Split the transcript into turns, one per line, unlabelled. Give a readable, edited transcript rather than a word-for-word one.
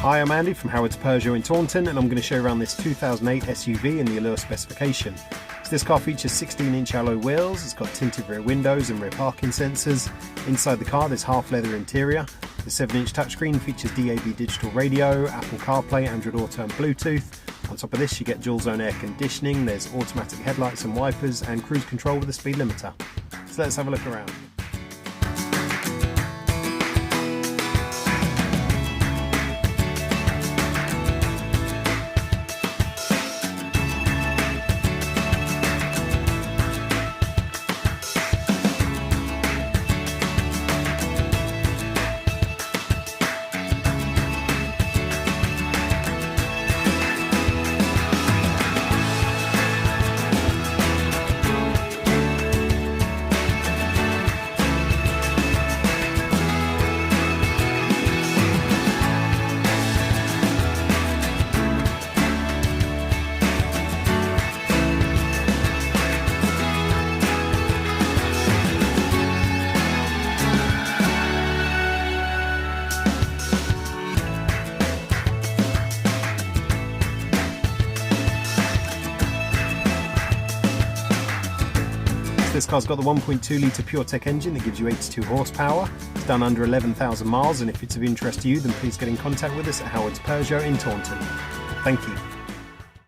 Hi, I'm Andy from Howard's Peugeot in Taunton, and I'm going to show you around this 2008 SUV in the Allure specification. So this car features 16-inch alloy wheels, it's got tinted rear windows and rear parking sensors. Inside the car there's half leather interior. The 7-inch touchscreen features DAB digital radio, Apple CarPlay, Android Auto and Bluetooth. On top of this you get dual zone air conditioning, there's automatic headlights and wipers, and cruise control with a speed limiter. So let's have a look around. This car's got the 1.2 litre PureTech engine that gives you 82 horsepower. It's done under 11,000 miles, and if it's of interest to you, then please get in contact with us at Howard's Peugeot in Taunton. Thank you.